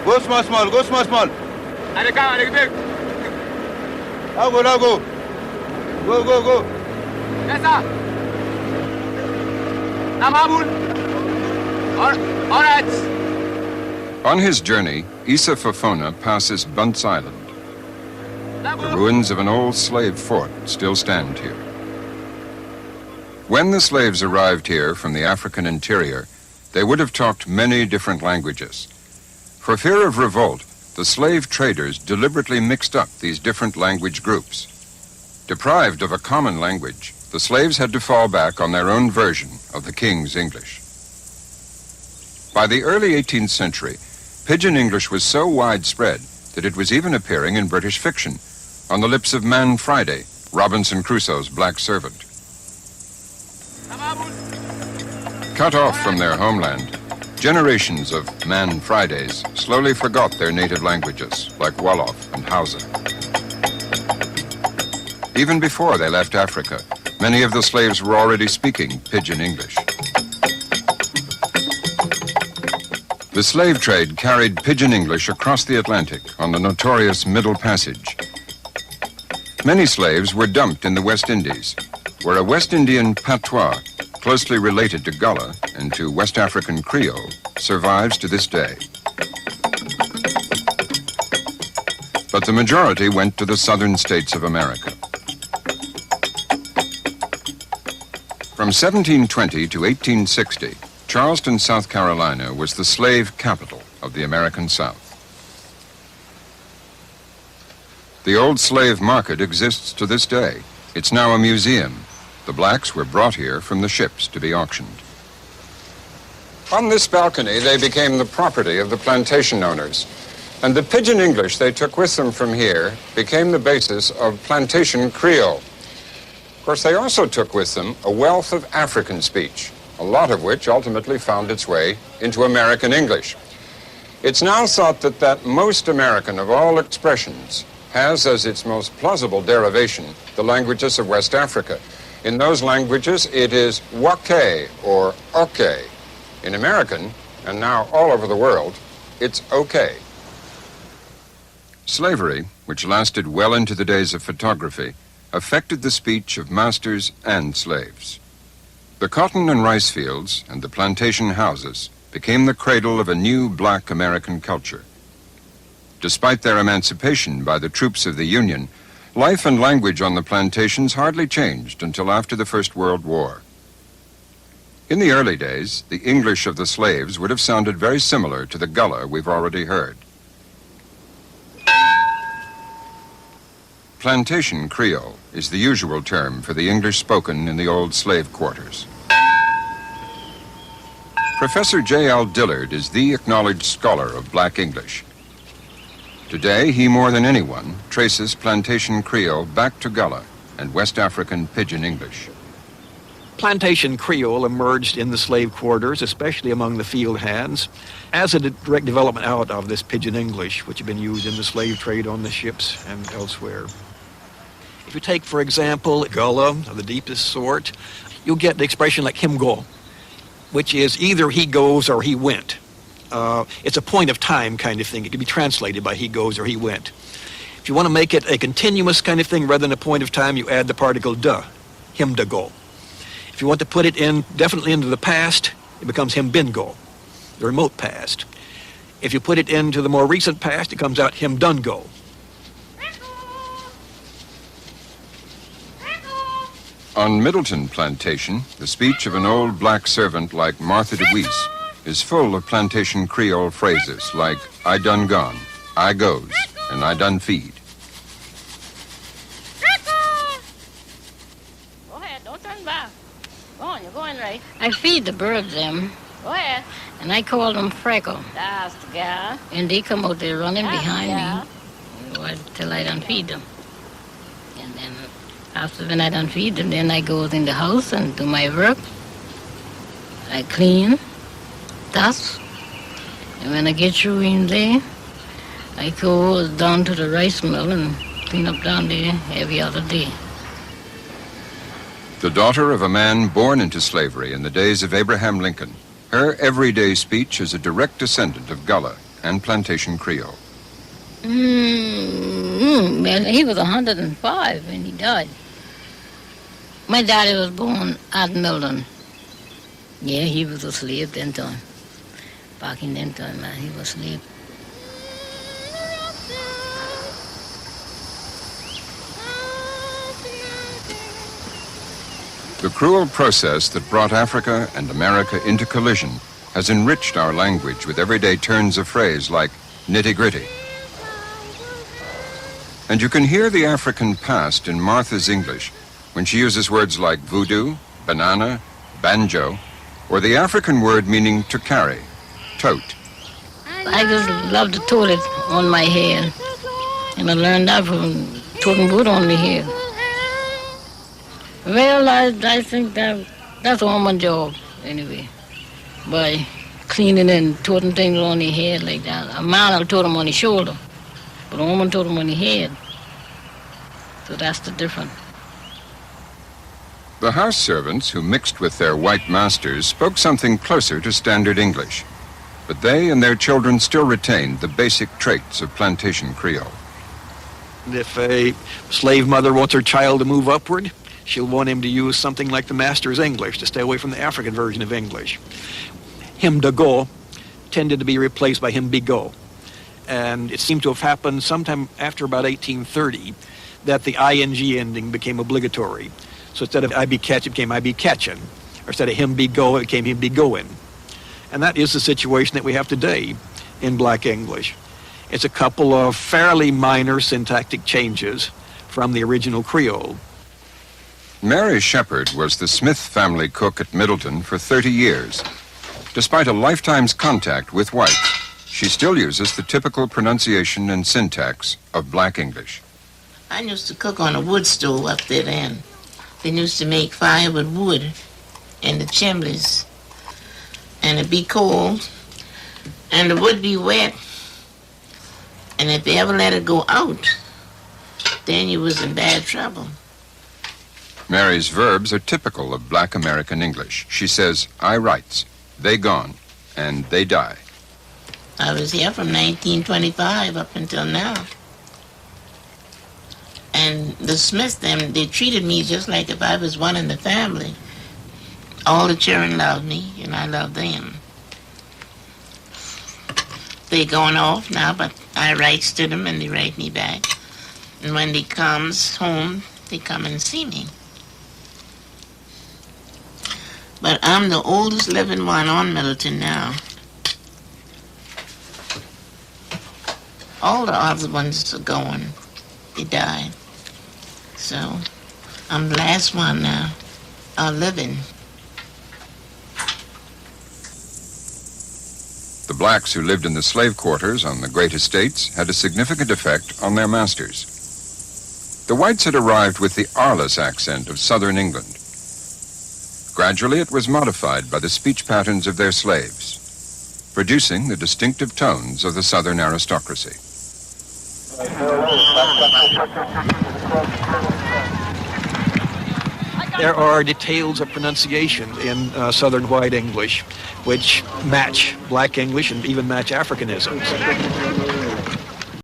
Go small, small. Go small, small. Allez, go, allez, big. Now go, now go. Go, go, go. Yes, sir. Now, Mahmoud. All right. On his journey, Issa Fofana passes Bunce Island. The ruins of an old slave fort still stand here. When the slaves arrived here from the African interior, they would have talked many different languages. For fear of revolt, the slave traders deliberately mixed up these different language groups. Deprived of a common language, the slaves had to fall back on their own version of the king's English. By the early 18th century, Pidgin English was so widespread that it was even appearing in British fiction, on the lips of Man Friday, Robinson Crusoe's black servant. Cut off from their homeland, generations of Man Fridays slowly forgot their native languages, like Wolof and Hausa. Even before they left Africa, many of the slaves were already speaking Pidgin English. The slave trade carried Pidgin English across the Atlantic on the notorious Middle Passage. Many slaves were dumped in the West Indies, where a West Indian patois closely related to Gullah and to West African Creole survives to this day. But the majority went to the southern states of America. From 1720 to 1860, Charleston, South Carolina was the slave capital of the American South. The old slave market exists to this day. It's now a museum. The blacks were brought here from the ships to be auctioned. On this balcony, they became the property of the plantation owners, and the Pidgin English they took with them from here became the basis of plantation Creole. Of course, they also took with them a wealth of African speech, a lot of which ultimately found its way into American English. It's now thought that most American of all expressions has as its most plausible derivation the languages of West Africa. In those languages, it is wake or okay. In American, and now all over the world, it's okay. Slavery, which lasted well into the days of photography, affected the speech of masters and slaves. The cotton and rice fields and the plantation houses became the cradle of a new black American culture. Despite their emancipation by the troops of the Union, life and language on the plantations hardly changed until after the First World War. In the early days, the English of the slaves would have sounded very similar to the Gullah we've already heard. Plantation Creole is the usual term for the English spoken in the old slave quarters. Professor J.L. Dillard is the acknowledged scholar of black English. Today, he more than anyone traces Plantation Creole back to Gullah and West African Pidgin English. Plantation Creole emerged in the slave quarters, especially among the field hands, as a direct development out of this Pidgin English, which had been used in the slave trade on the ships and elsewhere. If you take, for example, Gullah of the deepest sort, you'll get the expression like him go, which is either he goes or he went. It's a point of time kind of thing. It can be translated by he goes or he went. If you want to make it a continuous kind of thing rather than a point of time, you add the particle da, him da go. If you want to put it in definitely into the past, it becomes him been go, the remote past. If you put it into the more recent past, it comes out him done go. On Middleton Plantation, the speech of an old black servant like Martha DeWeese is full of plantation Creole phrases like I done gone, I goes, and I done feed. Go ahead, don't turn back. Go on, you're going right. I feed the birds them. Go ahead. And I call them Freckle. That's the guy. And they come out there running behind me till I done feed them. And then after when I done feed them, then I go in the house and do my work. I clean, dust, and when I get through in there, I go down to the rice mill and clean up down there every other day. The daughter of a man born into slavery in the days of Abraham Lincoln, her everyday speech is a direct descendant of Gullah and plantation Creole. Well, he was 105 when he died. My daddy was born at Milton. Yeah, he was a slave then time. Back in them time, man, he was a slave. The cruel process that brought Africa and America into collision has enriched our language with everyday turns of phrase like nitty-gritty. And you can hear the African past in Martha's English when she uses words like voodoo, banana, banjo, or the African word meaning to carry, tote. I just love to tote it on my head, and I learned that from toting wood on my head. Well, I think that's a woman's job, anyway, by cleaning and toting things on the head like that. A man will tote them on his shoulder, but a woman tote them on the head. So that's the difference. The house servants who mixed with their white masters spoke something closer to standard English, but they and their children still retained the basic traits of plantation Creole. If a slave mother wants her child to move upward, she'll want him to use something like the master's English to stay away from the African version of English. Him de go tended to be replaced by him be go. And it seemed to have happened sometime after about 1830 that the ing ending became obligatory. So instead of I be catch, it became I be catchin'. Or instead of him be go, it became him be goin'. And that is the situation that we have today in Black English. It's a couple of fairly minor syntactic changes from the original Creole. Mary Shepherd was the Smith family cook at Middleton for 30 years. Despite a lifetime's contact with whites, she still uses the typical pronunciation and syntax of Black English. I used to cook on a wood stove up there then. They used to make fire with wood in the chimneys. And it'd be cold, and the wood be wet. And if they ever let it go out, then you was in bad trouble. Mary's verbs are typical of Black American English. She says, I writes, they gone, and they die. I was here from 1925 up until now. And the Smiths, they treated me just like if I was one in the family. All the children loved me, and I loved them. They going off now, but I writes to them, and they write me back. And when they comes home, they come and see me. But I'm the oldest living one on Middleton now. All the other ones are gone. They died. So I'm the last one now, living. The blacks who lived in the slave quarters on the great estates had a significant effect on their masters. The whites had arrived with the Arliss accent of southern England. Gradually, it was modified by the speech patterns of their slaves, producing the distinctive tones of the southern aristocracy. There are details of pronunciation in Southern White English which match Black English and even match Africanisms.